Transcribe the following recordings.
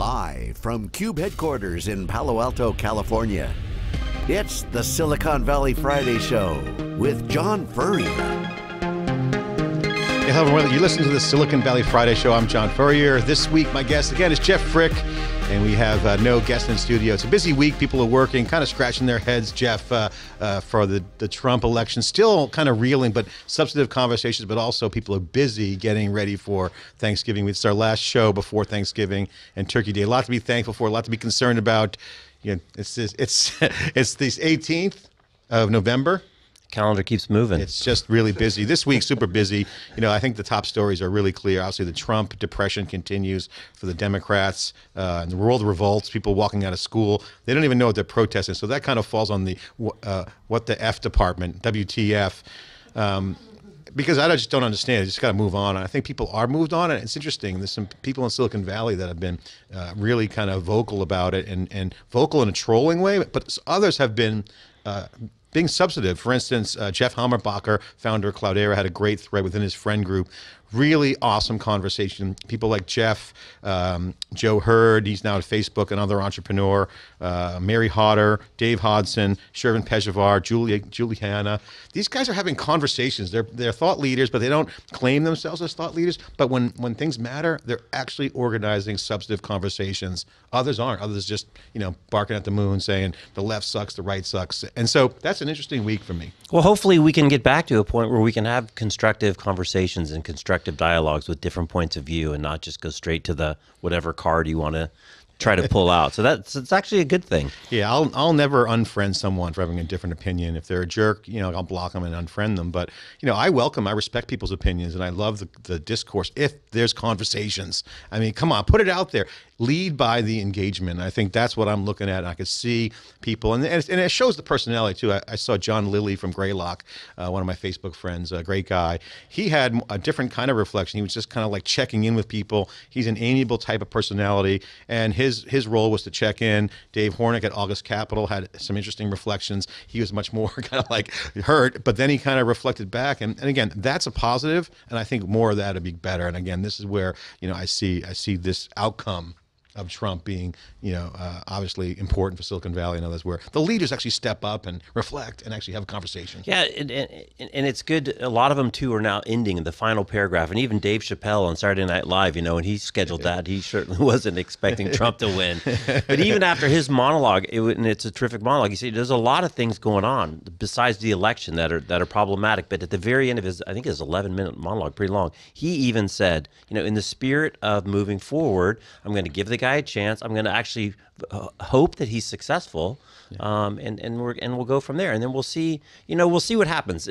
Live from Cube headquarters in Palo Alto, California, it's the Silicon Valley Friday Show with John Furrier. Hey, hello everyone. You're listening to the Silicon Valley Friday Show. I'm John Furrier. This week, my guest again is Jeff Frick, and we have no guest in the studio. It's a busy week. People are working, kind of scratching their heads, Jeff, for the Trump election. Still kind of reeling, but substantive conversations, but also people are busy getting ready for Thanksgiving. It's our last show before Thanksgiving and Turkey Day. A lot to be thankful for, a lot to be concerned about. You know, it's the 18th of November. Calendar keeps moving. It's just really busy. This week, super busy. You know, I think the top stories are really clear. Obviously, the Trump depression continues for the Democrats. And the world revolts, people walking out of school. They don't even know what they're protesting. So that kind of falls on the what the F department, WTF. Because I just don't understand. I just got to move on. And I think people are moved on. And it's interesting. There's some people in Silicon Valley that have been really kind of vocal about it and vocal in a trolling way. But others have been being substantive. For instance, Jeff Hammerbacher, founder of Cloudera, had a great thread within his friend group. Really awesome conversation. People like Jeff, Joe Hurd, he's now at Facebook, another entrepreneur, Mary Hodder, Dave Hodson, Shervin Pejavar, Juliana. These guys are having conversations. They're thought leaders, but they don't claim themselves as thought leaders. But when things matter, they're actually organizing substantive conversations. Others aren't. Others just, barking at the moon saying the left sucks, the right sucks. And so that's an interesting week for me. Well, hopefully we can get back to a point where we can have constructive conversations and constructive dialogues with different points of view and not just go straight to the whatever card you want to try to pull out. So it's actually a good thing. Yeah, I'll never unfriend someone for having a different opinion. If they're a jerk, I'll block them and unfriend them. But I respect people's opinions, and I love the discourse if there's conversations. I mean, come on, put it out there. Lead by the engagement. I think that's what I'm looking at. And I could see people, and it shows the personality too. I saw John Lilly from Greylock, one of my Facebook friends, a great guy. He had a different kind of reflection. He was just kind of like checking in with people. He's an amiable type of personality, and his role was to check in. Dave Hornick at August Capital had some interesting reflections. He was much more kind of like hurt, but then he kind of reflected back. And again, that's a positive, and I think more of that would be better. And again, this is where I see this outcome of Trump being, obviously important for Silicon Valley and others, where the leaders actually step up and reflect and actually have a conversation. Yeah, and it's good. A lot of them, too, are now ending in the final paragraph. And even Dave Chappelle on Saturday Night Live, when he scheduled that, he certainly wasn't expecting Trump to win. But even after his monologue, and it's a terrific monologue, you see there's a lot of things going on besides the election that are problematic. But at the very end of his 11-minute monologue, pretty long, he even said, in the spirit of moving forward, I'm going to give the guy a chance. I'm going to actually hope that he's successful, and we'll go from there. And then we'll see. We'll see what happens.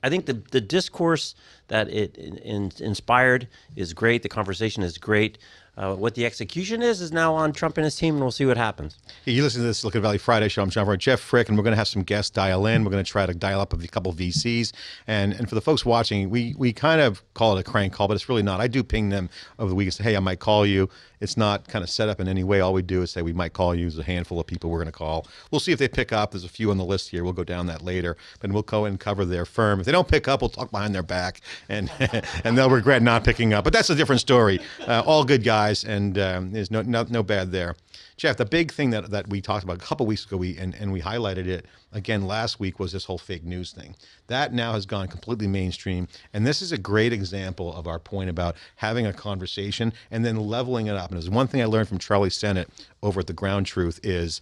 I think the discourse that it inspired is great. The conversation is great. What the execution is now on Trump and his team, and we'll see what happens. Hey, you listen to the Silicon Valley Friday Show. I'm John Furrier, Jeff Frick, and we're going to have some guests dial in. We're going to try to dial up a couple VCs. And for the folks watching, we kind of call it a crank call, but it's really not. I do ping them over the week and say, hey, I might call you. It's not kind of set up in any way. All we do is say we might call you. There's a handful of people we're going to call. We'll see if they pick up. There's a few on the list here. We'll go down that later. But we'll go and cover their firm. If they don't pick up, we'll talk behind their back, and and they'll regret not picking up. But that's a different story. All good guys, and there's no bad there. Jeff, the big thing that we talked about a couple weeks ago, and we highlighted it again last week, was this whole fake news thing. That now has gone completely mainstream, and this is a great example of our point about having a conversation and then leveling it up. And there's one thing I learned from Charlie Sennett over at The Ground Truth is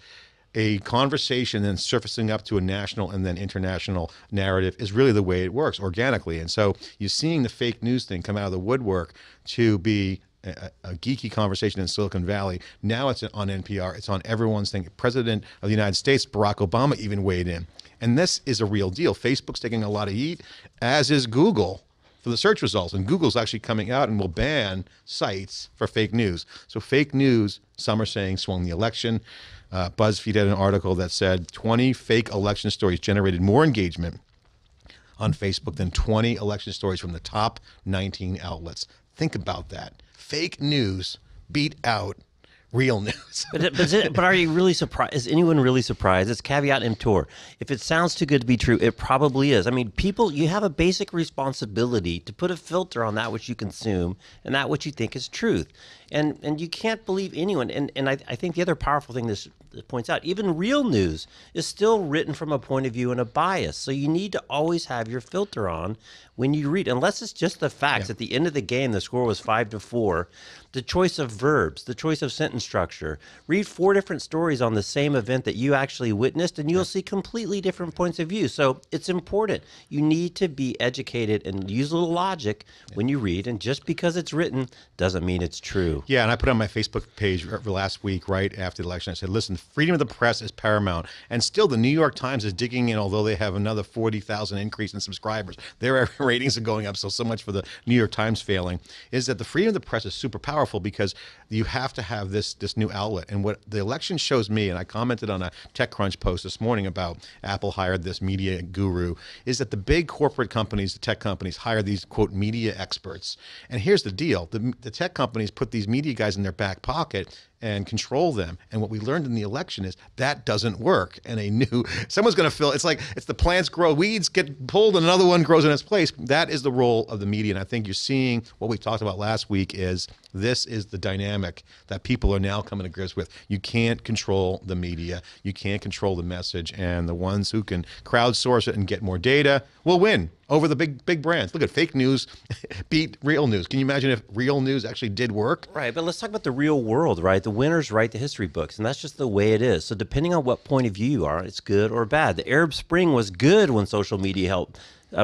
a conversation then surfacing up to a national and then international narrative is really the way it works organically. And so you're seeing the fake news thing come out of the woodwork to be a geeky conversation in Silicon Valley. Now it's on NPR. It's on everyone's thing. President of the United States, Barack Obama, even weighed in. And this is a real deal. Facebook's taking a lot of heat, as is Google for the search results. And Google's actually coming out and will ban sites for fake news. So fake news, some are saying, swung the election. BuzzFeed had an article that said 20 fake election stories generated more engagement on Facebook than 20 election stories from the top 19 outlets. Think about that. Fake news beat out real news. But are you really surprised? Is anyone really surprised? It's caveat emptor. If it sounds too good to be true, it probably is. I mean, people, you have a basic responsibility to put a filter on that which you consume and that which you think is truth. And you can't believe anyone. And I think the other powerful thing this points out, even real news is still written from a point of view and a bias. So you need to always have your filter on when you read, unless it's just the facts. At the end of the game, the score was 5-4. The choice of verbs, the choice of sentence structure. Read 4 different stories on the same event that you actually witnessed, and you'll see completely different points of view. So it's important. You need to be educated and use a little logic when you read, and just because it's written doesn't mean it's true. Yeah, and I put on my Facebook page last week, right after the election, I said, listen, freedom of the press is paramount. And still, the New York Times is digging in, although they have another 40,000 increase in subscribers. Their ratings are going up, so much for the New York Times failing, is that the freedom of the press is super powerful because you have to have this new outlet. And what the election shows me, and I commented on a TechCrunch post this morning about Apple hired this media guru, is that the big corporate companies, the tech companies, hire these, quote, media experts. And here's the deal. The tech companies put these media guys in their back pocket and control them. And what we learned in the election is that doesn't work. And someone's going to fill, it's like, it's the plants grow, weeds get pulled, and another one grows in its place. That is the role of the media. And I think you're seeing what we talked about last week is this is the dynamic that people are now coming to grips with. You can't control the media. You can't control the message. And the ones who can crowdsource it and get more data will win over the big brands. Look at fake news beat real news. Can you imagine if real news actually did work? Right, but let's talk about the real world, right? The winners write the history books, and that's just the way it is. So depending on what point of view you are, it's good or bad. The Arab Spring was good when social media helped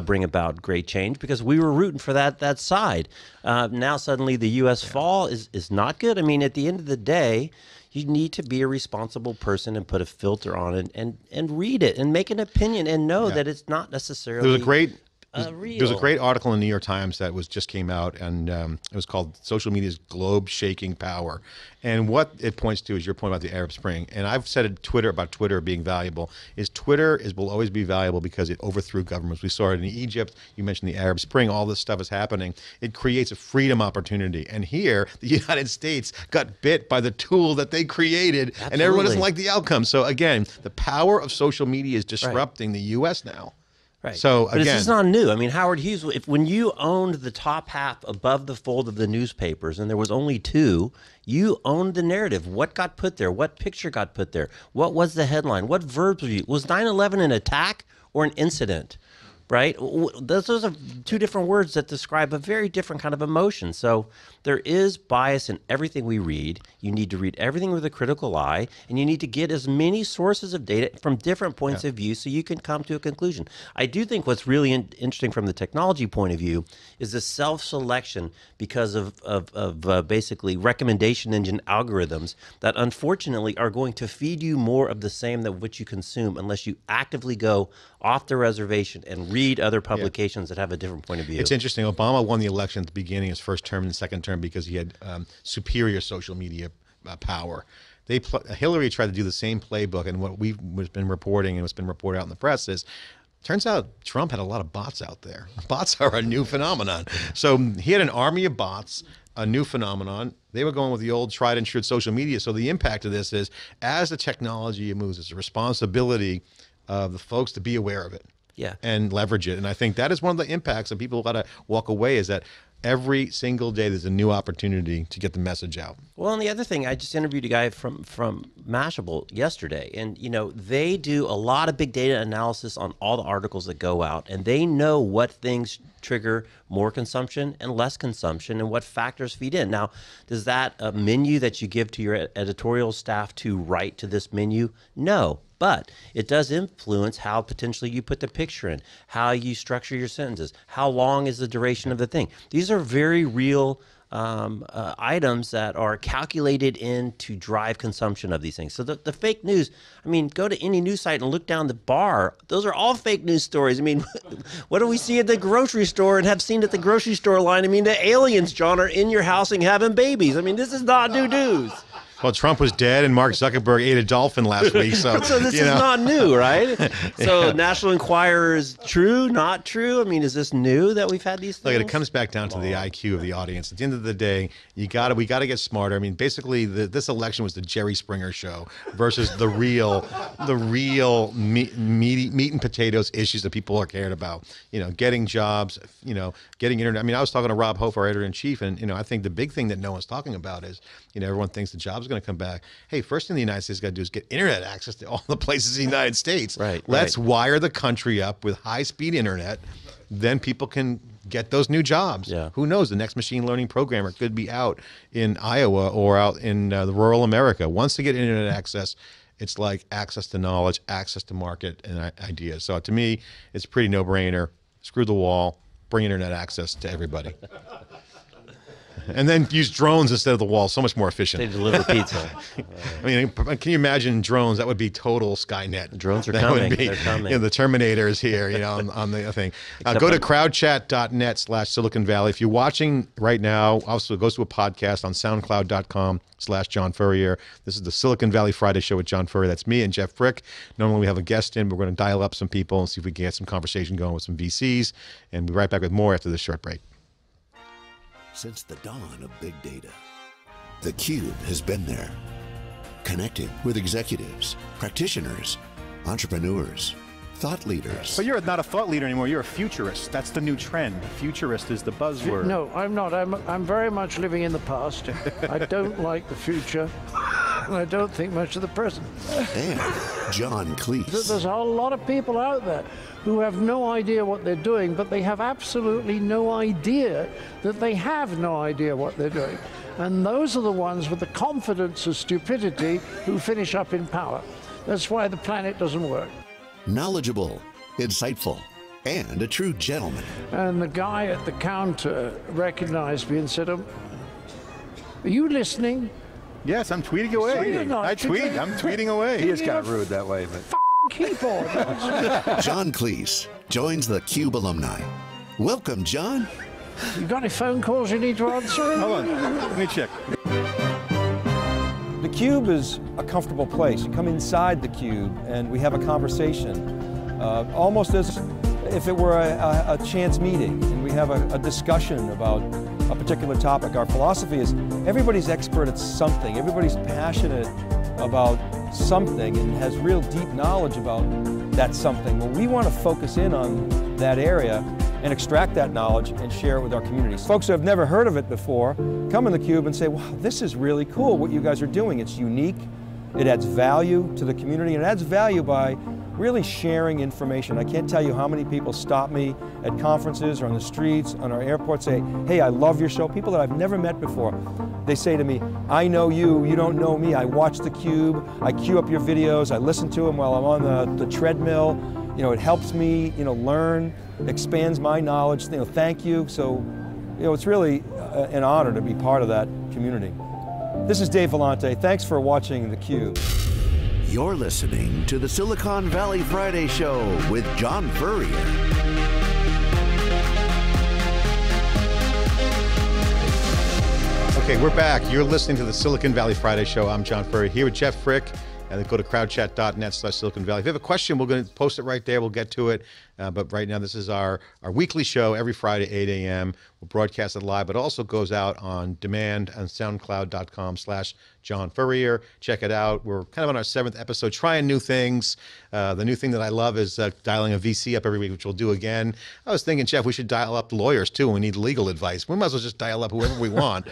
bring about great change because we were rooting for that side. Now suddenly the U.S. fall is not good. I mean, at the end of the day, you need to be a responsible person and put a filter on it and read it and make an opinion and know that it's not necessarily real. There's a great article in the New York Times that just came out, and it was called "Social Media's Globe-Shaking Power." And what it points to is your point about the Arab Spring. And I've said it about Twitter being valuable. Twitter will always be valuable because it overthrew governments. We saw it in Egypt. You mentioned the Arab Spring. All this stuff is happening. It creates a freedom opportunity. And here, the United States got bit by the tool that they created, Absolutely. and everyone doesn't like the outcome. So again, the power of social media is disrupting the U.S. now. Right. So but again, this is not new. I mean, Howard Hughes, when you owned the top half above the fold of the newspapers, and there was only 2, you owned the narrative. What got put there? What picture got put there? What was the headline? What verbs were used? Was 9/11 an attack or an incident? Right? Those are 2 different words that describe a very different kind of emotion. So there is bias in everything we read. You need to read everything with a critical eye, and you need to get as many sources of data from different points of view so you can come to a conclusion. I do think what's really interesting from the technology point of view is the self-selection because of basically recommendation engine algorithms that unfortunately are going to feed you more of the same that which you consume unless you actively go off the reservation and read other publications that have a different point of view. It's interesting. Obama won the election at the beginning, his first term and second term, because he had superior social media power. Hillary tried to do the same playbook, and what we've been reporting and what's been reported out in the press is, turns out Trump had a lot of bots out there. Bots are a new phenomenon. So he had an army of bots, a new phenomenon. They were going with the old tried and true social media. So the impact of this is, as the technology moves, it's a responsibility of the folks to be aware of it. Yeah. And leverage it. And I think that is one of the impacts that people got to walk away, is that every single day there's a new opportunity to get the message out. Well, and the other thing, I just interviewed a guy from Mashable yesterday, and they do a lot of big data analysis on all the articles that go out, and they know what things trigger more consumption and less consumption and what factors feed in. Now, does that menu that you give to your editorial staff to write to this menu? No. But it does influence how potentially you put the picture in, how you structure your sentences, how long is the duration of the thing. These are very real items that are calculated in to drive consumption of these things. So the fake news, I mean, go to any news site and look down the bar. Those are all fake news stories. I mean, what do we see at the grocery store and have seen at the grocery store line? I mean, the aliens, John, are in your house and having babies. I mean, this is not new news. Well, Trump was dead, and Mark Zuckerberg ate a dolphin last week. So this is not new, right? So National Enquirer is true, not true? I mean, is this new that we've had these things? Look, it comes back down to the IQ of the audience. At the end of the day, we got to get smarter. I mean, basically, this election was the Jerry Springer show versus the real meat and potatoes issues that people are cared about. Getting jobs, getting internet. I mean, I was talking to Rob Hof, our editor-in-chief, and I think the big thing that no one's talking about is, everyone thinks the job's going to come back. Hey, first thing the United States got to do is get internet access to all the places in the United States. Right. Let's wire the country up with high-speed internet. Then people can get those new jobs. Yeah. Who knows? The next machine learning programmer could be out in Iowa or out in the rural America. Once they get internet access, it's like access to knowledge, access to market and ideas. So to me, it's a pretty no-brainer. Screw the wall, bring internet access to everybody. And then use drones instead of the wall. So much more efficient. They deliver pizza. I mean, can you imagine drones? That would be total Skynet. Drones are that coming. Would be, They're coming. The Terminator is here, on the thing. Go to crowdchat.net/Silicon Valley. If you're watching right now, also it goes to a podcast on soundcloud.com/John Furrier. This is the Silicon Valley Friday Show with John Furrier. That's me and Jeff Frick. Normally we have a guest in, but we're going to dial up some people and see if we can get some conversation going with some VCs. And we'll be right back with more after this short break. Since the dawn of big data, theCUBE has been there, connecting with executives, practitioners, entrepreneurs, thought leaders. But you're not a thought leader anymore, you're a futurist. That's the new trend. Futurist is the buzzword. No, I'm not. I'm very much living in the past. I don't like the future, and I don't think much of the present. And John Cleese. There's a lot of people out there who have no idea what they're doing, but they have absolutely no idea that they have no idea what they're doing. And those are the ones with the confidence of stupidity who finish up in power. That's why the planet doesn't work. Knowledgeable, insightful, and a true gentleman. And the guy at the counter recognized me and said, are you listening? Yes, I'm tweeting away. I'm tweeting away. He is kind of rude that way, but Keyboard. John Cleese joins the CUBE alumni. Welcome, John. You got any phone calls you need to answer? Hold on, let me check. the cube is a comfortable place. You come inside the cube and we have a conversation, almost as if it were a chance meeting, and we have a discussion about a particular topic. Our philosophy is everybody's expert at something. Everybody's passionate about something and has real deep knowledge about that something. Well, we want to focus in on that area and extract that knowledge and share it with our communities. Folks who have never heard of it before come in the cube and say, wow, this is really cool what you guys are doing. It's unique, it adds value to the community, and it adds value by really sharing information. I can't tell you how many people stop me at conferences or on the streets, on our airport, say, hey, I love your show. People that I've never met before. They say to me, I know you, you don't know me. I watch theCUBE, I queue up your videos, I listen to them while I'm on the treadmill. You know, it helps me, learn, expands my knowledge. Thank you. So, it's really an honor to be part of that community. This is Dave Vellante. Thanks for watching theCUBE. You're listening to the Silicon Valley Friday Show with John Furrier. Okay, we're back. You're listening to the Silicon Valley Friday Show. I'm John Furrier here with Jeff Frick. And go to crowdchat.net/Silicon Valley. If you have a question, we're going to post it right there. We'll get to it. But right now, this is our weekly show every Friday, 8 a.m. We'll broadcast it live, but it also goes out on demand on soundcloud.com/John Furrier. Check it out. We're kind of on our 7th episode, trying new things. The new thing that I love is dialing a VC up every week, which we'll do again. I was thinking, Jeff, we should dial up lawyers too when we need legal advice. We might as well just dial up whoever we want,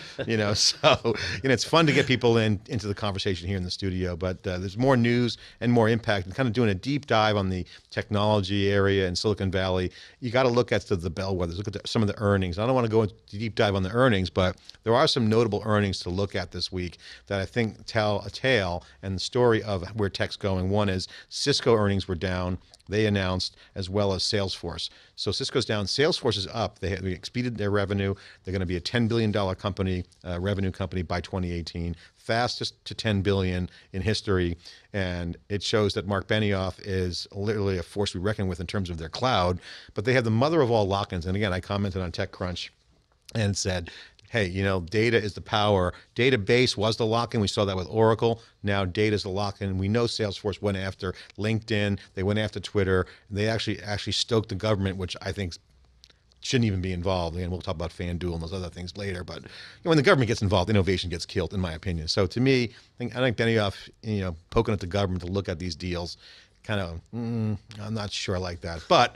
So, it's fun to get people into the conversation here in the studio, but there's more news and more impact, and kind of doing a deep dive on the technology area in Silicon Valley. You got to look at the bellwethers, look at some of the earnings. I don't want to go into deep dive on the earnings, but there are some notable earnings to look at this week that I think tell a tale and the story of where tech's going. One is Cisco earnings were down. They announced, as well as Salesforce. So Cisco's down, Salesforce is up. They exceeded their revenue. They're going to be a $10 billion company, revenue company by 2018, fastest to $10 billion in history. And it shows that Mark Benioff is literally a force to be reckoned with in terms of their cloud. But they have the mother of all lock-ins. And again, I commented on TechCrunch and said, hey, you know, data is the power. Database was the lock-in. We saw that with Oracle. Now data is the lock-in. We know Salesforce went after LinkedIn. They went after Twitter. They actually stoked the government, which I think shouldn't even be involved. And we'll talk about FanDuel and those other things later. But when the government gets involved, innovation gets killed, in my opinion. So to me, I think Benioff, you know, poking at the government to look at these deals, kind of, I'm not sure I like that. But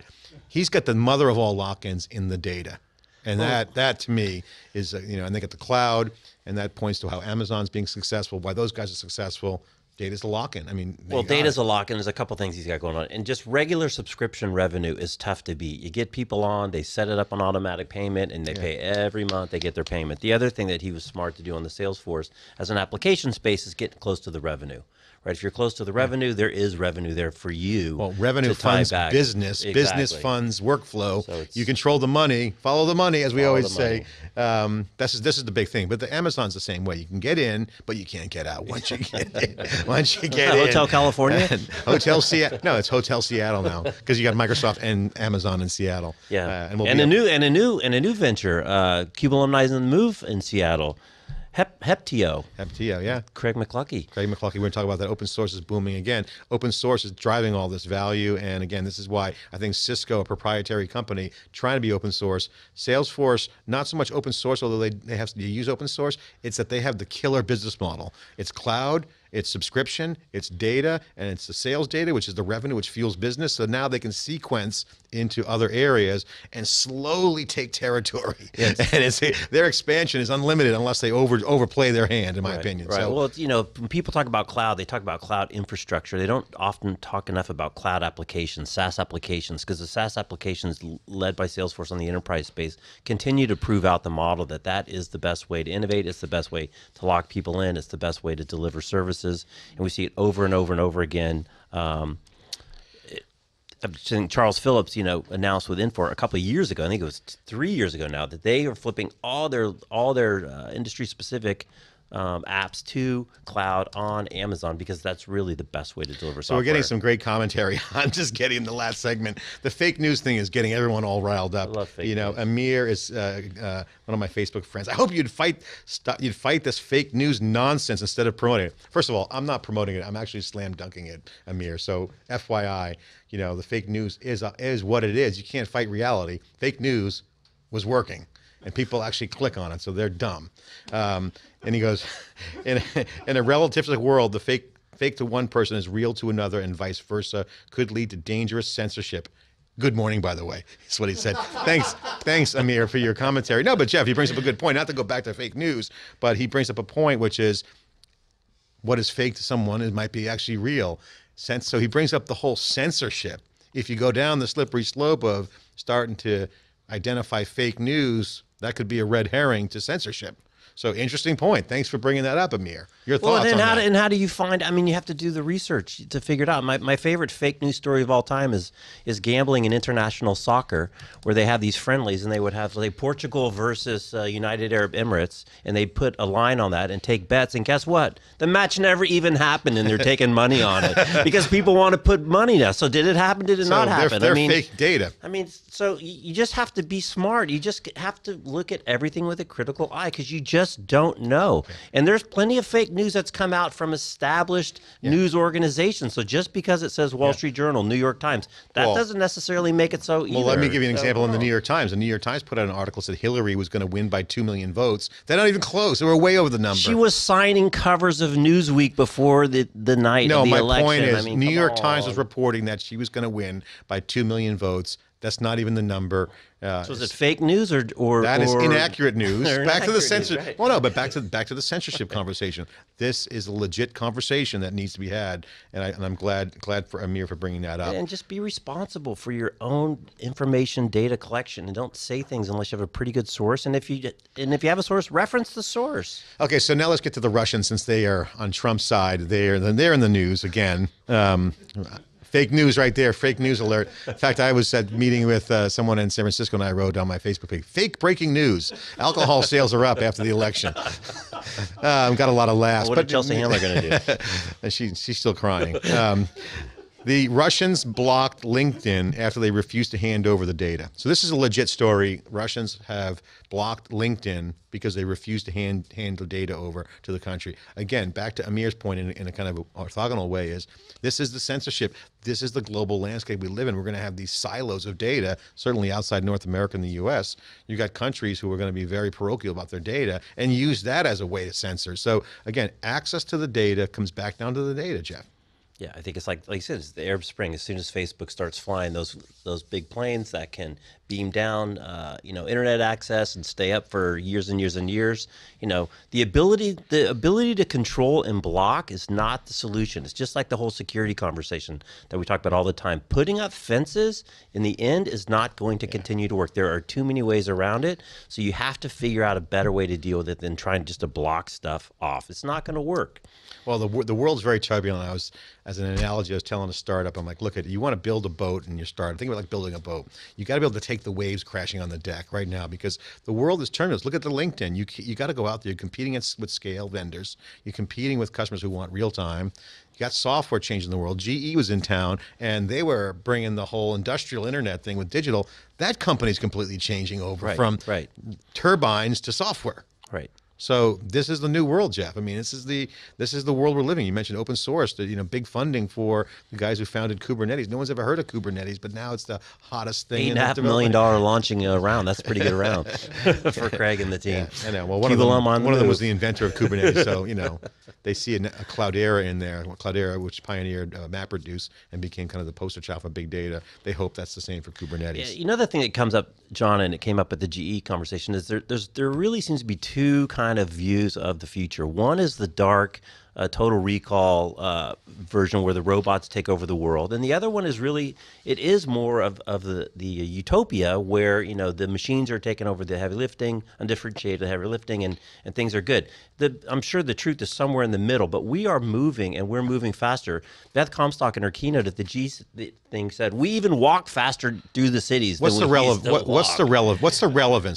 he's got the mother of all lock-ins in the data. And that to me is, you know, and they got the cloud, and that points to how Amazon's being successful, why those guys are successful. Data's the lock-in. I mean, well, data's a lock-in. There's a couple things he's got going on. And just regular subscription revenue is tough to beat. You get people on, they set it up on automatic payment, and they pay every month, they get their payment. The other thing that he was smart to do on the Salesforce as an application space is get close to the revenue. Right, if you're close to the revenue, there is revenue there for you. Well, revenue funds business. Exactly. Business funds workflow. So you control the money, follow the money, as we always say. This is the big thing. But the Amazon's the same way. You can get in, but you can't get out once you get in. Once you get in. Hotel California? Hotel Seattle. No, it's Hotel Seattle now because you got Microsoft and Amazon in Seattle. Yeah, and a new venture. Cube Alumni in the Move in Seattle. Heptio, yeah. Craig McLuckie. We're going to talk about that. Open source is booming again. Open source is driving all this value. And again, this is why I think Cisco, a proprietary company, trying to be open source. Salesforce, not so much open source, although they use open source. It's that they have the killer business model. It's cloud, it's subscription, it's data, and it's the sales data, which is the revenue, which fuels business. So now they can sequence into other areas and slowly take territory. Yes. And their expansion is unlimited unless they overplay their hand, in my opinion. Right. So, well, you know, when people talk about cloud, they talk about cloud infrastructure. They don't often talk enough about cloud applications, SaaS applications, because the SaaS applications led by Salesforce on the enterprise space continue to prove out the model that is the best way to innovate. It's the best way to lock people in. It's the best way to deliver services. And we see it over and over and over again. Charles Phillips, you know, announced with Infor a couple of years ago, I think it was 3 years ago now, that they are flipping all their industry-specific apps to cloud on Amazon because that's really the best way to deliver software. So we're getting some great commentary on just getting the last segment. The fake news thing is getting everyone all riled up. I love fake news. news. Amir is one of my Facebook friends. I hope you'd fight this fake news nonsense instead of promoting it. First of all, I'm not promoting it. I'm actually slam dunking it, Amir. So FYI, you know, the fake news is what it is. You can't fight reality. Fake news was working, and people actually click on it, so they're dumb. And he goes, in a relativistic world, the fake to one person is real to another, and vice versa, could lead to dangerous censorship. Good morning, by the way. That's what he said. Thanks, Amir, for your commentary. No, but Jeff, he brings up a good point. Not to go back to fake news, but he brings up a point, which is what is fake to someone, it might be actually real. So he brings up the whole censorship. If you go down the slippery slope of starting to identify fake news, that could be a red herring to censorship. So interesting point. Thanks for bringing that up, Amir. Your thoughts on that? And how do you find? I mean, you have to do the research to figure it out. My favorite fake news story of all time is gambling in international soccer, where they have these friendlies, and they would have Portugal versus United Arab Emirates, and they put a line on that and take bets. And guess what? The match never even happened, and they're taking money on it because people want to put money now. So did it happen? Did it not happen? They're fake data. I mean, so you just have to be smart. You just have to look at everything with a critical eye because you just don't know. Okay. And there's plenty of fake news that's come out from established news organizations. So just because it says Wall Street Journal, New York Times, that doesn't necessarily make it so either. Well, let me give you an example in the New York Times. The New York Times put out an article that said Hillary was going to win by 2 million votes. They're not even close. They were way over the number. She was signing covers of Newsweek before the night of the election. No, my point is New York Times was reporting that she was going to win by 2 million votes. That's not even the number. So is it fake news or that is inaccurate news? Back to the censorship. Right. Well, no, but back to the censorship conversation. This is a legit conversation that needs to be had, and I'm glad for Amir for bringing that up. And just be responsible for your own information data collection, and don't say things unless you have a pretty good source. And if you have a source, reference the source. Okay, so now let's get to the Russians, since they are on Trump's side. They're in the news again. Fake news right there. Fake news alert. In fact, I was at meeting with someone in San Francisco, and I wrote on my Facebook page, fake breaking news. Alcohol sales are up after the election. Got a lot of laughs. What is Chelsea Handler going to do? She's still crying. The Russians blocked LinkedIn after they refused to hand over the data. So this is a legit story. Russians have blocked LinkedIn because they refused to hand the data over to the country. Again, back to Amir's point in a kind of orthogonal way is this is the censorship. This is the global landscape we live in. We're going to have these silos of data, certainly outside North America and the U.S. You've got countries who are going to be very parochial about their data and use that as a way to censor. So again, access to the data comes back down to the data, Jeff. Yeah, I think it's like you said, it's the Arab Spring. As soon as Facebook starts flying those big planes that can beam down, internet access and stay up for years and years and years, the ability to control and block is not the solution. It's just like the whole security conversation that we talk about all the time. Putting up fences in the end is not going to continue to work. There are too many ways around it, so you have to figure out a better way to deal with it than trying just to block stuff off. It's not going to work. Well, the world's very turbulent. As an analogy, I was telling a startup, I'm like, look, you want to build a boat in your startup. Think about like building a boat. You got to be able to take the waves crashing on the deck right now because the world is turbulent. Look at the LinkedIn. You got to go out there. You're competing with scale vendors. You're competing with customers who want real time. You got software changing the world. GE was in town, and they were bringing the whole industrial internet thing with digital. That company's completely changing over from turbines to software. Right. So this is the new world, Jeff. I mean, this is the world we're living. You mentioned open source, big funding for the guys who founded Kubernetes. No one's ever heard of Kubernetes, but now it's the hottest thing. $8.5 million launching round. That's a pretty good round for Craig and the team. Yeah, I know. Well, one of them was the inventor of Kubernetes. So they see a Cloudera in there. Cloudera, which pioneered MapReduce and became kind of the poster child for big data. They hope that's the same for Kubernetes. Yeah, the thing that comes up, John, and it came up at the GE conversation, is there really seems to be two kind of views of the future. One is the dark Total Recall version where the robots take over the world, and the other one is more of the utopia where the machines are taking over the heavy lifting, undifferentiated heavy lifting, and things are good. I'm sure the truth is somewhere in the middle, but we are moving, and we're moving faster. Beth Comstock in her keynote at the G thing said we even walk faster through the cities. What's the relevance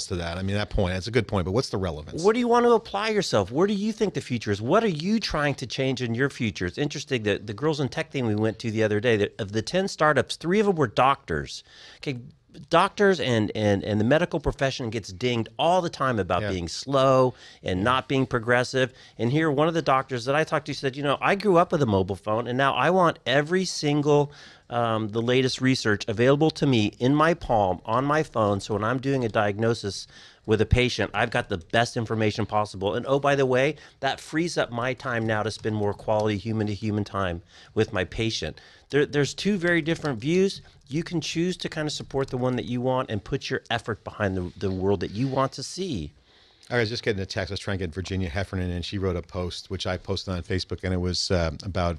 to that? I mean, that point, that's a good point, but what's the relevance? Where do you want to apply yourself? Where do you think the future is? What are you trying to change in your future? It's interesting that the Girls in Tech thing we went to the other day, that of the 10 startups, 3 of them were doctors. Okay, doctors and the medical profession gets dinged all the time about being slow and not being progressive. And here, one of the doctors that I talked to said, I grew up with a mobile phone, and now I want every single the latest research available to me in my palm on my phone. So when I'm doing a diagnosis with a patient, I've got the best information possible. And oh, by the way, that frees up my time now to spend more quality human-to-human time with my patient. There's two very different views. You can choose to kind of support the one that you want and put your effort behind the world that you want to see. I was just getting a text. I was trying to get Virginia Heffernan, and she wrote a post, which I posted on Facebook, and it was about,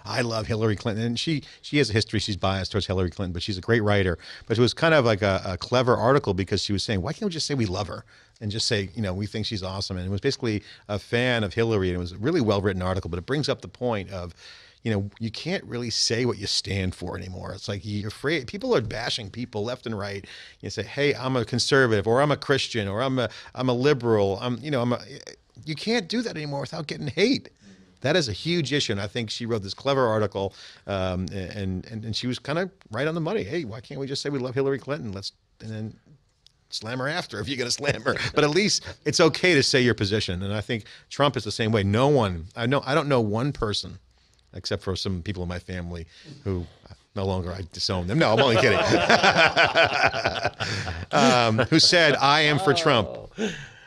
I love Hillary Clinton. And she has a history. She's biased towards Hillary Clinton, but she's a great writer. But it was kind of like a clever article because she was saying, why can't we just say we love her? And just say, we think she's awesome. And it was basically a fan of Hillary, and it was a really well-written article, but it brings up the point of, you can't really say what you stand for anymore. It's like you're afraid. People are bashing people left and right. You say, "Hey, I'm a conservative," or "I'm a Christian," or "I'm a liberal." You can't do that anymore without getting hate. That is a huge issue, and I think she wrote this clever article, and she was kind of right on the money. Hey, why can't we just say we love Hillary Clinton? And then slam her after if you're going to slam her. But at least it's okay to say your position. And I think Trump is the same way. I don't know one person, except for some people in my family who no longer I disown them. No, I'm only kidding. Who said, I am for Trump.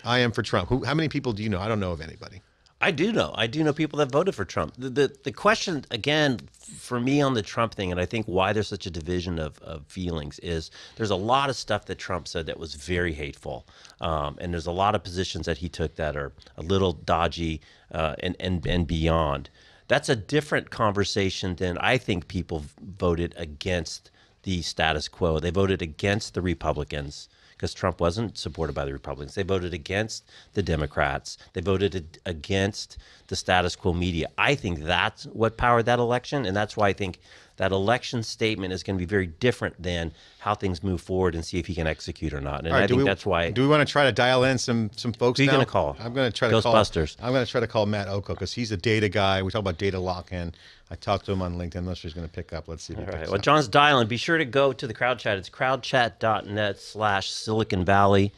I am for Trump. How many people do you know? I don't know of anybody. I do know. I do know people that voted for Trump. The question, again, for me on the Trump thing, and I think why there's such a division of feelings, is there's a lot of stuff that Trump said that was very hateful. And there's a lot of positions that he took that are a little dodgy and beyond. That's a different conversation than I think people voted against the status quo. They voted against the Republicans because Trump wasn't supported by the Republicans. They voted against the Democrats. They voted against the status quo media. I think that's what powered that election, and that's why I think that election statement is going to be very different than how things move forward and see if he can execute or not. And I think that's why. Do we want to try to dial in some folks Who now? you going to call? I'm going to try to Ghostbusters. I'm going to try to call Matt Oko because he's a data guy. We talk about data lock-in. I talked to him on LinkedIn. I'm not sure he's going to pick up. Let's see if he picks Well, up. John's dialing. Be sure to go to the crowd chat. It's crowdchat.net/Silicon Valley.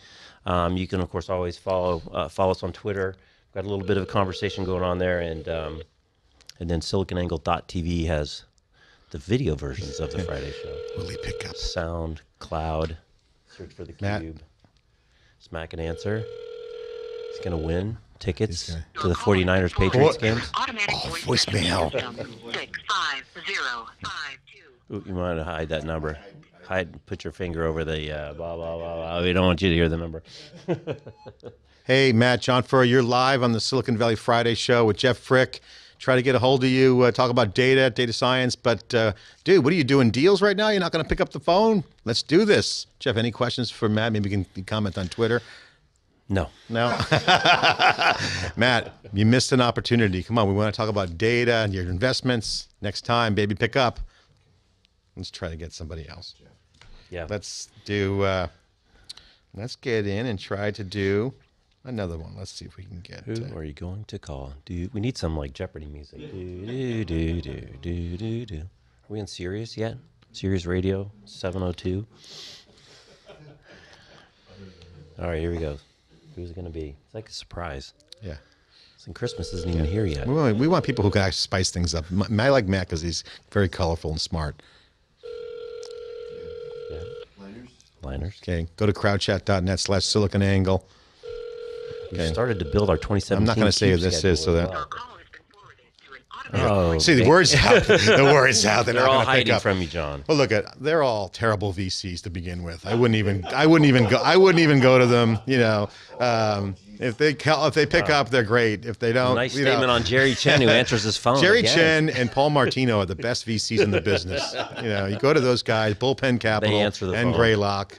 You can, of course, always follow us on Twitter. Got a little bit of a conversation going on there, and then SiliconAngle.tv has the video versions of the Friday show. Will he pick up? SoundCloud. Search for the Cube. Smack and answer. He's going to win tickets to the 49ers Patriots games. Voicemail. 65052. Ooh, you want to hide that number. Put your finger over the blah, blah, blah, blah. We don't want you to hear the number. Hey, Matt, John Furrier, you're live on the Silicon Valley Friday show with Jeff Frick. Try to get a hold of you, talk about data science. But, dude, what are you doing, deals right now? You're not going to pick up the phone? Let's do this. Jeff, any questions for Matt? Maybe you can comment on Twitter. No. Matt, you missed an opportunity. Come on, we want to talk about data and your investments. Next time, baby, pick up. Let's try to get somebody else. Yeah. Let's get in and try to do another one. Let's see if we can get. Who are you going to call? We need some like Jeopardy music. Are we on Sirius yet? Sirius Radio 702. All right, here we go. Who's it going to be? It's like a surprise. Yeah. And Christmas isn't even here yet. We want people who can actually spice things up. I like Matt because he's very colorful and smart. Yeah. Liners. Okay, go to crowdchat.net/SiliconAngle. We started to build our 2017. I'm not going to say who this is, so that. Oh, see, the word's out. The word's out. They're all hiding from you, John. Well, look they're all terrible VCs to begin with. I wouldn't even go to them. You know, if they pick up, they're great. If they don't, nice statement on Jerry Chen, who answers his phone. Jerry Chen and Paul Martino are the best VCs in the business. You know, you go to those guys, Bullpen Capital They answer the and phone. Greylock.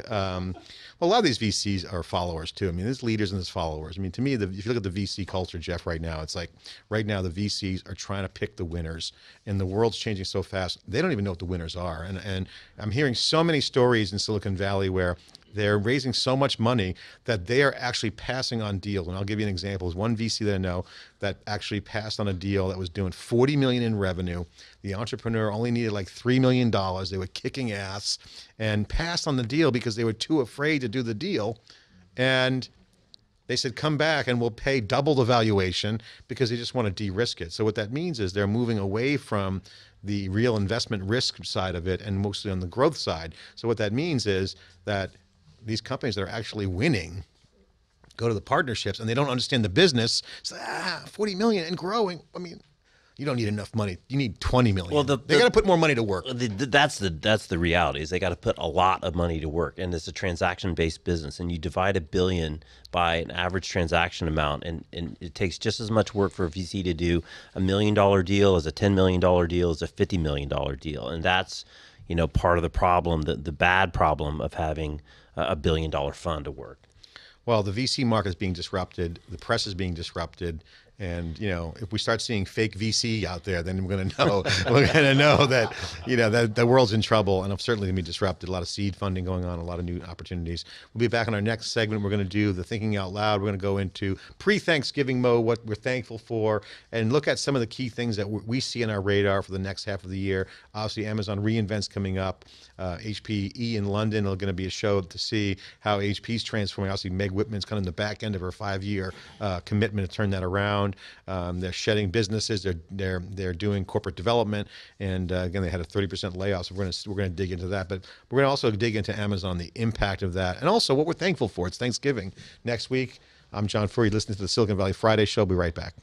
Well, a lot of these VCs are followers too. I mean, there's leaders and there's followers. I mean, to me, if you look at the VC culture, Jeff, right now, it's like right now the VCs are trying to pick the winners, and the world's changing so fast. They don't even know what the winners are. And I'm hearing so many stories in Silicon Valley where they're raising so much money that they are actually passing on deals. And I'll give you an example. There's one VC that I know that actually passed on a deal that was doing $40 million in revenue. The entrepreneur only needed like $3 million. They were kicking ass and passed on the deal because they were too afraid to do the deal. And they said, come back and we'll pay double the valuation because they just want to de-risk it. So what that means is they're moving away from the real investment risk side of it and mostly on the growth side. So what that means is that these companies that are actually winning go to the partnerships and they don't understand the business. So 40 million and growing. I mean, you don't need enough money. You need 20 million. Well, they got to put more money to work. That's the reality is they got to put a lot of money to work, and it's a transaction-based business. And you divide $1 billion by an average transaction amount, and it takes just as much work for a VC to do $1 million deal as a $10 million deal as a $50 million deal, and that's part of the problem, the bad problem of having a $1 billion fund to work. Well, the VC market is being disrupted. The press is being disrupted. And, if we start seeing fake VC out there, then we're going to know that, that the world's in trouble, and certainly going to be disrupted. A lot of seed funding going on, a lot of new opportunities. We'll be back in our next segment. We're going to do the Thinking Out Loud. We're going to go into pre-Thanksgiving mode, what we're thankful for, and look at some of the key things that we see on our radar for the next half of the year. Obviously, Amazon reInvent's coming up. HPE in London are going to be a show to see how HP's transforming. Obviously, Meg Whitman's kind of in the back end of her 5-year commitment to turn that around. They're shedding businesses. They're doing corporate development, and again, they had a 30% layoff. So we're going to dig into that, but we're going to also dig into Amazon, the impact of that, and also what we're thankful for. It's Thanksgiving next week. I'm John Furrier. Listening to the Silicon Valley Friday show. I'll be right back.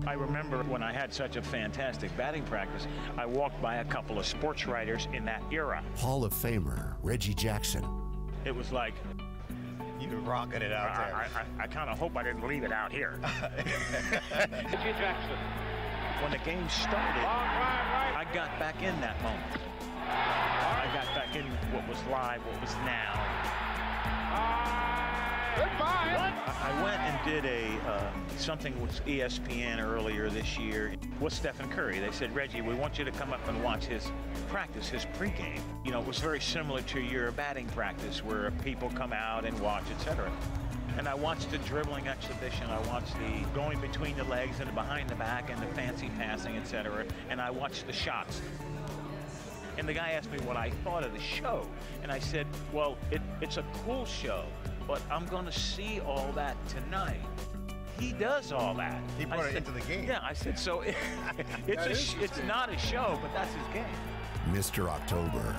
I remember when I had such a fantastic batting practice, I walked by a couple of sports writers in that era. Hall of Famer Reggie Jackson. It was like, you rocketed it out there. I kind of hope I didn't leave it out here. Reggie Jackson. When the game started, I got back in that moment. I got back in what was live, what was now. I went and did something with ESPN earlier this year with Stephen Curry. They said, Reggie, we want you to come up and watch his practice, his pregame. You know, it was very similar to your batting practice where people come out and watch, etc. And I watched the dribbling exhibition. I watched the going between the legs and the behind the back and the fancy passing, etc. And I watched the shots. And the guy asked me what I thought of the show. And I said, well, it's a cool show, but I'm going to see all that tonight. He does all that. He brought it into the game. Yeah, I said, so it's not a show, but that's his game. Mr. October.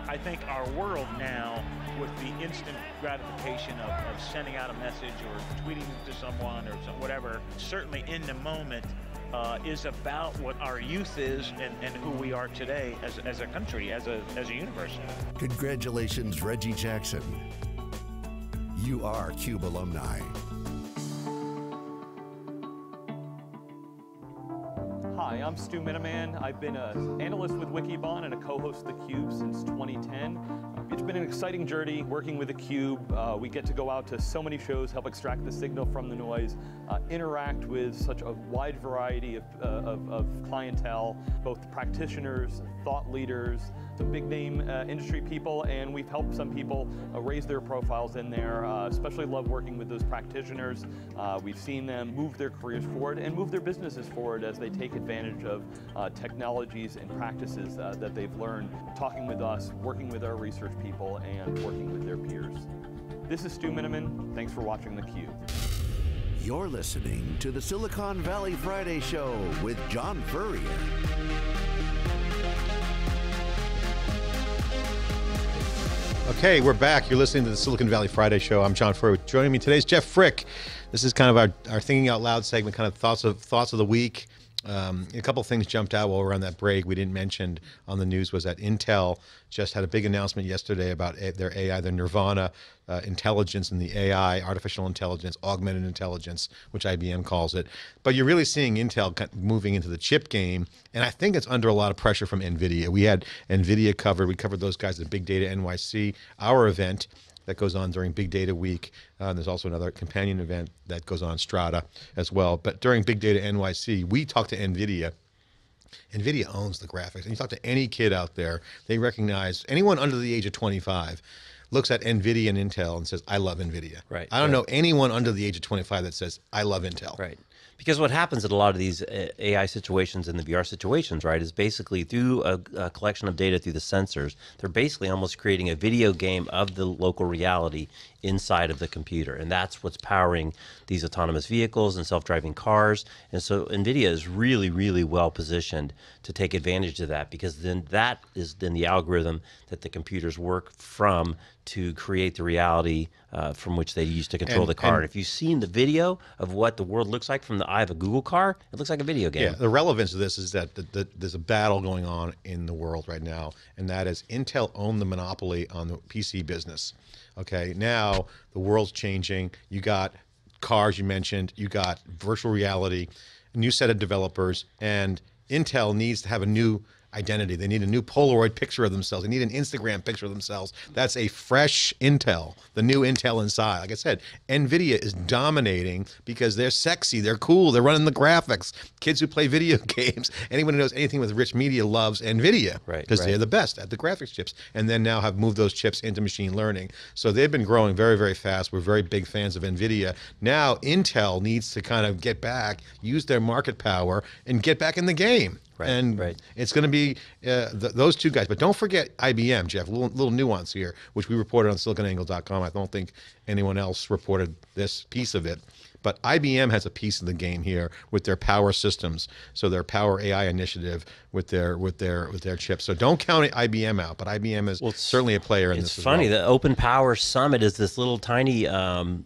I think our world now, with the instant gratification of sending out a message or tweeting to someone or whatever, certainly in the moment, is about what our youth is and who we are today as a country, as a universe. Congratulations, Reggie Jackson. You are CUBE alumni. Hi, I'm Stu Miniman. I've been an analyst with Wikibon and a co-host of theCUBE since 2010. It's been an exciting journey working with theCUBE. We get to go out to so many shows, help extract the signal from the noise, interact with such a wide variety of clientele, both practitioners, thought leaders, some big name industry people, and we've helped some people raise their profiles in there. Especially love working with those practitioners. We've seen them move their careers forward and move their businesses forward as they take advantage of technologies and practices that they've learned, talking with us, working with our research people, and working with their peers. This is Stu Miniman. Thanks for watching theCUBE. You're listening to the Silicon Valley Friday Show with John Furrier. Okay, we're back. You're listening to the Silicon Valley Friday Show. I'm John Furrier. Joining me today is Jeff Frick. This is kind of our Thinking Out Loud segment, kind of thoughts of the week. A couple of things jumped out while we were on that break we didn't mention on the news was that Intel just had a big announcement yesterday about their AI, their Nirvana intelligence and the AI, artificial intelligence, augmented intelligence, which IBM calls it. But you're really seeing Intel moving into the chip game, and I think it's under a lot of pressure from NVIDIA. We had NVIDIA covered. We covered those guys at Big Data NYC, our event that goes on during Big Data Week. There's also another companion event that goes on, Strata, as well. But during Big Data NYC, we talked to NVIDIA. NVIDIA owns the graphics. And you talk to any kid out there, they recognize, anyone under the age of 25 looks at NVIDIA and Intel and says, I love NVIDIA. Right. I don't know anyone under the age of 25 that says, I love Intel. Right. Because what happens at a lot of these AI situations and the VR situations, right, is basically through a collection of data through the sensors, they're basically almost creating a video game of the local reality inside of the computer. And that's what's powering these autonomous vehicles and self-driving cars. And so NVIDIA is really, really well positioned to take advantage of that, because then that is then the algorithm that the computers work from to create the reality from which they use to control the car. And if you've seen the video of what the world looks like from the eye of a Google car, it looks like a video game. Yeah, the relevance of this is that there's a battle going on in the world right now, and that is Intel owned the monopoly on the PC business. Okay, now the world's changing. You got cars, you mentioned, you got virtual reality, a new set of developers, and Intel needs to have a new identity. They need a new Polaroid picture of themselves. They need an Instagram picture of themselves. That's a fresh Intel, the new Intel inside. Like I said, NVIDIA is dominating because they're sexy, they're cool, they're running the graphics. Kids who play video games, anyone who knows anything with rich media loves NVIDIA, because they're the best at the graphics chips, and then now have moved those chips into machine learning. So they've been growing very, very fast. We're very big fans of NVIDIA. Now Intel needs to kind of get back, use their market power, and get back in the game. It's going to be those two guys. But don't forget IBM, Jeff. A little nuance here, which we reported on siliconangle.com. I don't think anyone else reported this piece of it. But IBM has a piece of the game here with their power systems, so their Power AI initiative with their chips. So don't count IBM out, but IBM is certainly a player in this as well. It's funny, the Open Power Summit is this little tiny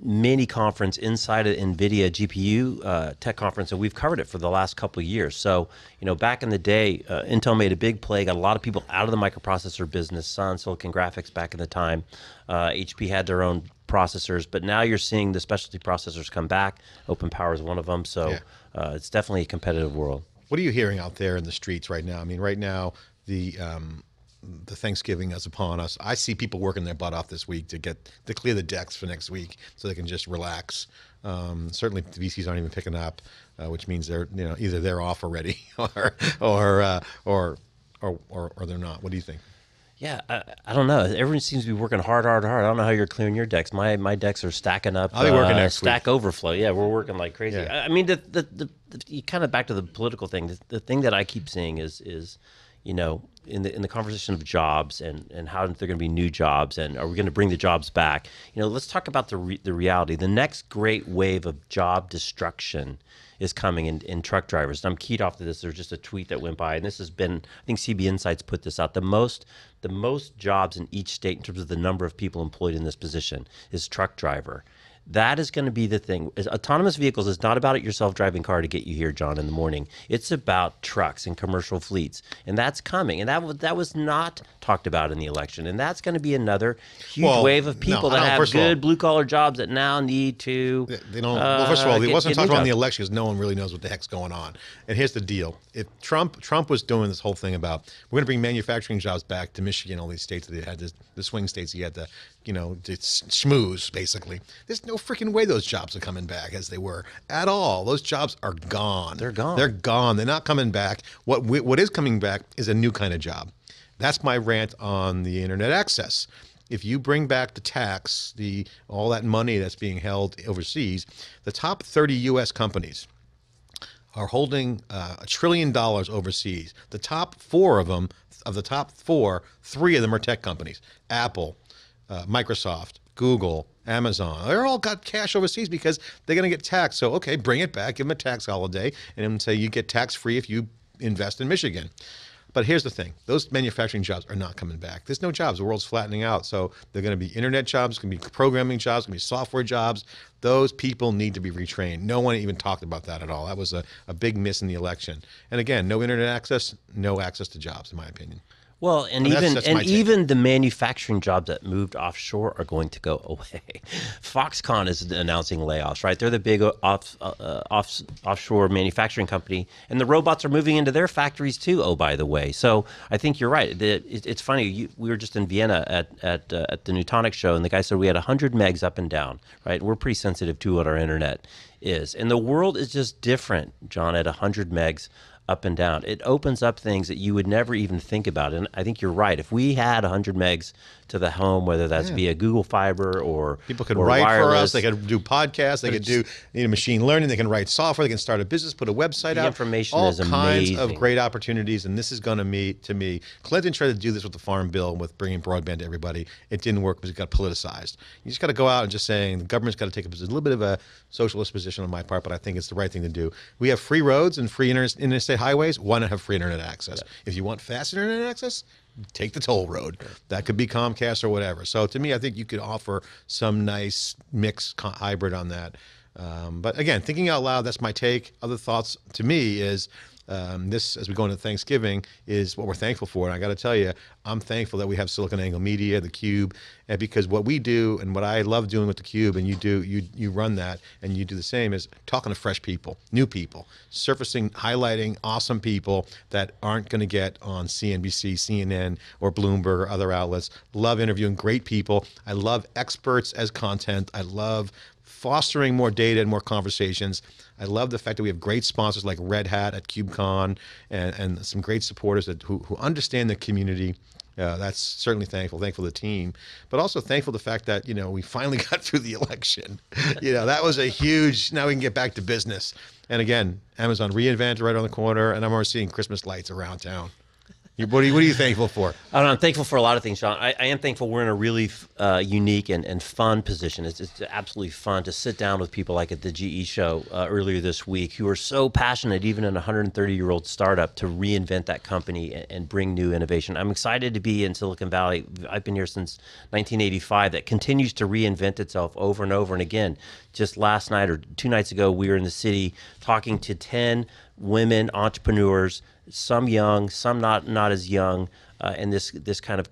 mini conference inside of NVIDIA GPU tech conference, and we've covered it for the last couple of years. So, you know, back in the day, Intel made a big play, got a lot of people out of the microprocessor business, Sun, Silicon Graphics back in the time. HP had their own processors, but now you're seeing the specialty processors come back. Open Power is one of them, so it's definitely a competitive world. What are you hearing out there in the streets right now? I mean, right now, the the Thanksgiving is upon us. I see people working their butt off this week to clear the decks for next week so they can just relax. Certainly the VCs aren't even picking up, which means they're either they're off already or they're not. What do you think? Yeah, I don't know. Everyone seems to be working hard. I don't know how you're clearing your decks. My decks are stacking up. I'll be working next Stack week. Overflow. Yeah, we're working like crazy. Yeah. I mean, you kind of back to the political thing. The thing that I keep seeing is in the conversation of jobs and how they're going to be new jobs and are we going to bring the jobs back? Let's talk about the reality. The next great wave of job destruction is coming in truck drivers. And I'm keyed off to this. There's just a tweet that went by, and this has been, I think CB Insights put this out. The most jobs in each state in terms of the number of people employed in this position is truck driver. That is going to be the thing. Autonomous vehicles is not about your self-driving car to get you here, John, in the morning. It's about trucks and commercial fleets, and that's coming. And that was not talked about in the election. And that's going to be another huge wave of people that have good blue-collar jobs that now need to. They don't. Well, first of all, it wasn't talked about in the election because no one really knows what the heck's going on. And here's the deal: if Trump was doing this whole thing about we're going to bring manufacturing jobs back to Michigan, all these states that he had the swing states, he had to schmooze basically. There's no freaking way those jobs are coming back as they were at all. Those jobs are gone. They're gone. They're gone. They're not coming back. What is coming back is a new kind of job. That's my rant on the internet access. If you bring back the tax, all that money that's being held overseas, the top 30 U.S. companies are holding $1 trillion overseas. The top four of them, of the top four, 3 of them are tech companies. Apple, Microsoft, Google, Amazon. They're all got cash overseas because they're going to get taxed. So, okay, bring it back, give them a tax holiday, and then say you get tax-free if you invest in Michigan. But here's the thing. Those manufacturing jobs are not coming back. There's no jobs. The world's flattening out. So they're going to be internet jobs, going to be programming jobs, going to be software jobs. Those people need to be retrained. No one even talked about that at all. That was a big miss in the election. And again, no internet access, no access to jobs, in my opinion. Well, and even the manufacturing jobs that moved offshore are going to go away. Foxconn is announcing layoffs, right? They're the big offshore manufacturing company, and the robots are moving into their factories too. Oh, by the way, so I think you're right. It's funny. We were just in Vienna at the Newtonic show, and the guy said we had 100 megs up and down, right? We're pretty sensitive to what our internet is, and the world is just different, John, at 100 megs. Up and down. It opens up things that you would never even think about. And I think you're right. If we had 100 megs to the home, whether that's via Google Fiber or people could or write wireless, for us, they could do podcasts, they could do machine learning, they can write software, they can start a business, put a website out. Information all is kinds amazing. of great opportunities, and this is going to me. Clinton tried to do this with the Farm Bill, with bringing broadband to everybody. It didn't work because it got politicized. You just got to go out and just saying the government's got to take a little bit of a socialist position on my part, but I think it's the right thing to do. We have free roads and free interstate highways. Why not have free internet access? Yeah. If you want fast internet access, take the toll road. That could be Comcast or whatever. So to me, I think you could offer some nice mix hybrid on that. But again, thinking out loud, that's my take. Other thoughts to me is this, as we go into Thanksgiving, is what we're thankful for. And I got to tell you, I'm thankful that we have SiliconANGLE Media, theCUBE, and because what we do and what I love doing with theCUBE, and you run that and you do the same, is talking to fresh people, new people, surfacing, highlighting awesome people that aren't going to get on CNBC, CNN, or Bloomberg or other outlets. Love interviewing great people. I love experts as content. I love fostering more data and more conversations. I love the fact that we have great sponsors like Red Hat at KubeCon and some great supporters who understand the community. That's certainly thankful to the team, but also thankful the fact that, we finally got through the election. That was a huge, now we can get back to business. And again, Amazon reInvent right on the corner, and I'm already seeing Christmas lights around town. What are you thankful for? I don't know, I'm thankful for a lot of things, Sean. I am thankful we're in a really unique and fun position. It's absolutely fun to sit down with people like at the GE show earlier this week who are so passionate, even in a 130-year-old startup, to reinvent that company and bring new innovation. I'm excited to be in Silicon Valley. I've been here since 1985. That continues to reinvent itself over and over and again. Just last night or 2 nights ago, we were in the city talking to 10 women entrepreneurs, some young, some not as young, and this kind of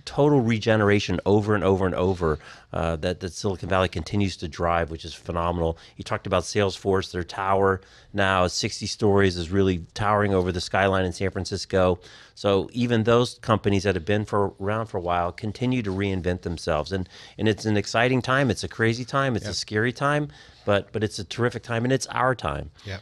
total regeneration over and over and over that Silicon Valley continues to drive, which is phenomenal. You talked about Salesforce. Their tower now is 60 stories, is really towering over the skyline in San Francisco. So even those companies that have been around for a while continue to reinvent themselves. And it's an exciting time. It's a crazy time. It's a scary time, but it's a terrific time, and it's our time. Yeah.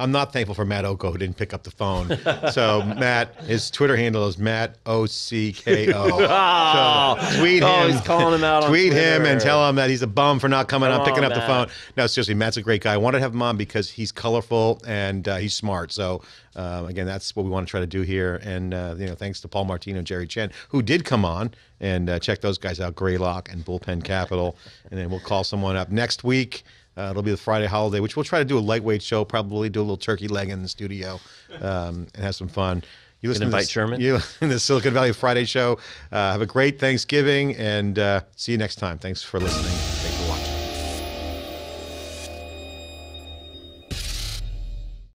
I'm not thankful for Matt Oko, who didn't pick up the phone. So Matt, his Twitter handle is Matt OCKO. So tweet him. He's calling him out on Tweet Twitter. him and tell him that he's a bum for not coming Come on, picking on, up the Matt. phone. No, seriously, Matt's a great guy. I wanted to have him on because he's colorful and he's smart. So again, that's what we want to try to do here. And thanks to Paul Martino and Jerry Chen, who did come on, and check those guys out, Greylock and Bullpen Capital. And then we'll call someone up next week. It'll be the Friday holiday, which we'll try to do a lightweight show, probably do a little turkey leg in the studio, and have some fun. You listen to invite Sherman? You in the Silicon Valley Friday show. Have a great Thanksgiving, and see you next time. Thanks for listening.